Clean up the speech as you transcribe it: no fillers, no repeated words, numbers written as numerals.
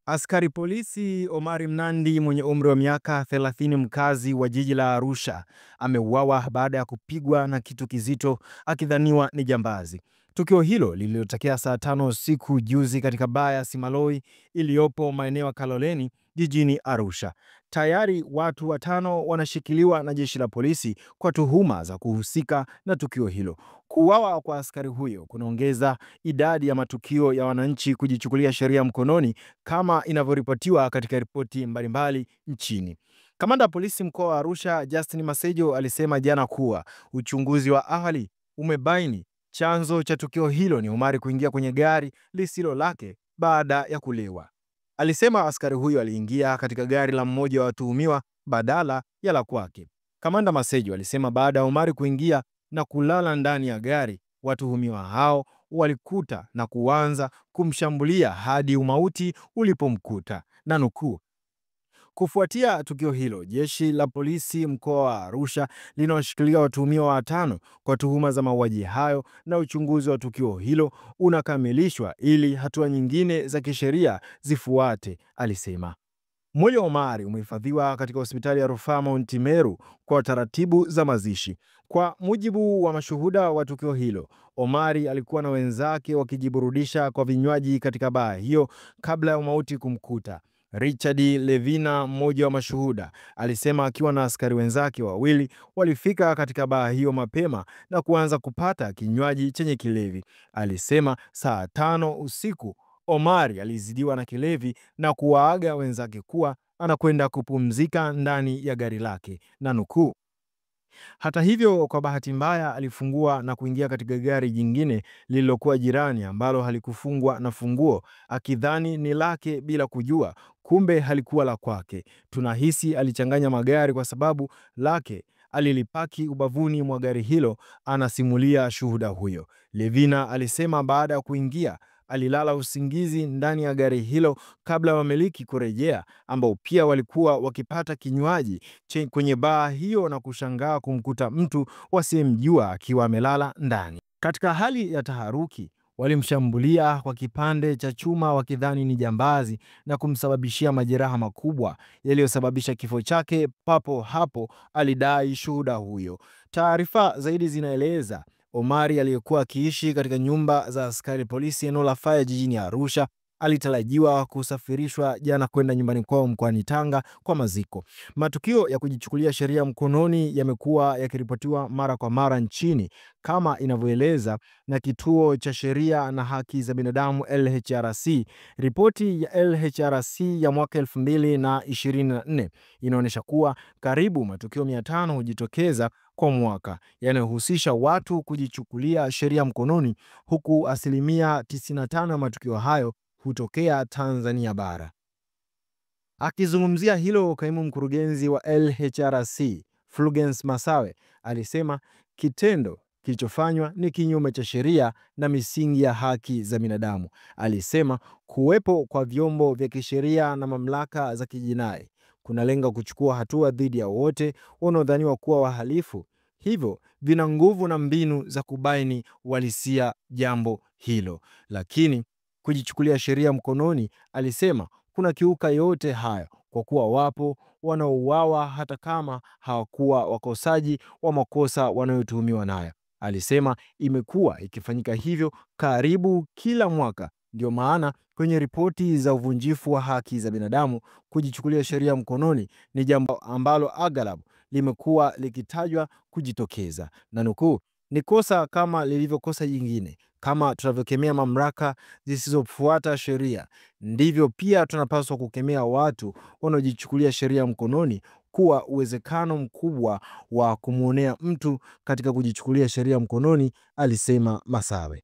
Askari polisi Omari Mnandi mwenye umri wa miaka 30, mkazi wa jiji la Arusha, ameuawa baada ya kupigwa na kitu kizito akidhaniwa ni jambazi. Tukio hilo lililotokea saa 5 usiku juzi katika baa ya Simaloi iliyopo maeneo ya Kaloleni jijini Arusha. Tayari watu 5 wanashikiliwa na jeshi la polisi kwa tuhuma za kuhusika na tukio hilo. Kuuawa kwa askari huyo kunaongeza idadi ya matukio ya wananchi kujichukulia sheria mkononi kama inavyoripotiwa katika ripoti mbalimbali nchini. Kamanda wa polisi mkoa wa Arusha, Justin Masejo, alisema jana kuwa uchunguzi wa awali umebaini chanzo cha tukio hilo ni Omari kuingia kwenye gari lisilo lake baada ya kulewa. Alisema askari huyo aliingia katika gari la mmoja wa watuhumiwa badala ya la kwake. Kamanda Masejo alisema baada ya Omari kuingia na kulala ndani ya gari, watuhumiwa hao walikuta na kuanza kumshambulia hadi umauti ulipomkuta, na nukuu, kufuatia tukio hilo, jeshi la polisi mkoa wa Arusha linawashikilia watuhumiwa 5 kwa tuhuma za mauaji hayo na uchunguzi wa tukio hilo unakamilishwa ili hatua nyingine za kisheria zifuate, alisema. Mwili wa Omari umehifadhiwa katika hospitali ya rufaa Mount Meru kwa taratibu za mazishi. Kwa mujibu wa mashuhuda wa tukio hilo, Omari alikuwa na wenzake wakijiburudisha kwa vinywaji katika baa hiyo kabla ya mauti kumkuta. Richard Levina, mmoja wa mashuhuda, alisema akiwa na askari wenzake 2 walifika katika baa hiyo mapema na kuanza kupata kinywaji chenye kilevi. Alisema saa 5 usiku Omari alizidiwa na kilevi na kuwaaga wenzake kuwa anakwenda kupumzika ndani ya gari lake, na nukuu, hata hivyo, kwa bahati mbaya alifungua na kuingia katika gari jingine lililokuwa jirani ambalo halikufungwa na funguo, akidhani ni lake bila kujua kumbe halikuwa la kwake. Tunahisi alichanganya magari kwa sababu lake alilipaki ubavuni mwa gari hilo, anasimulia shuhuda huyo. Levina alisema baada ya kuingia alilala usingizi ndani ya gari hilo kabla ya wamiliki kurejea, ambao pia walikuwa wakipata kinywaji kwenye baa hiyo, na kushangaa kumkuta mtu wasiyemjua akiwa amelala ndani. Katika hali ya taharuki, walimshambulia kwa kipande cha chuma wakidhani ni jambazi na kumsababishia majeraha makubwa yaliyosababisha kifo chake papo hapo, alidai shuhuda huyo. Taarifa zaidi zinaeleza Omari aliyekuwa akiishi katika nyumba za askari polisi eneo la Faya jijini Arusha alitarajiwa kusafirishwa jana kwenda nyumbani kwao mkoani Tanga kwa maziko. Matukio ya kujichukulia sheria mkononi yamekuwa yakiripotiwa mara kwa mara nchini, kama inavyoeleza na Kituo cha Sheria na Haki za Binadamu LHRC. Ripoti ya LHRC ya mwaka 2024 inaonyesha kuwa karibu matukio 500 hujitokeza kwa mwaka yanayohusisha watu kujichukulia sheria mkononi, huku asilimia 95 ya matukio hayo hutokea Tanzania bara. Akizungumzia hilo, kaimu mkurugenzi wa LHRC Fulgence Masawe alisema kitendo kilichofanywa ni kinyume cha sheria na misingi ya haki za binadamu. Alisema kuwepo kwa vyombo vya kisheria na mamlaka za kijinai kunalenga kuchukua hatua dhidi ya wote wanaodhaniwa kuwa wahalifu, hivyo vina nguvu na mbinu za kubaini uhalisia jambo hilo. Lakini kujichukulia sheria mkononi, alisema, kuna kiuka yote hayo kwa kuwa wapo wanaouawa hata kama hawakuwa wakosaji wa makosa wanayotuhumiwa nayo. Alisema imekuwa ikifanyika hivyo karibu kila mwaka. Ndio maana kwenye ripoti za uvunjifu wa haki za binadamu, kujichukulia sheria mkononi ni jambo ambalo aghalabu limekuwa likitajwa kujitokeza, na nukuu, ni kosa kama lilivyo kosa jingine. Kama tunavyokemea mamlaka zisizofuata sheria, ndivyo pia tunapaswa kukemea watu wanaojichukulia sheria mkononi, kuwa uwezekano mkubwa wa kumwonea mtu katika kujichukulia sheria mkononi, alisema Masawe.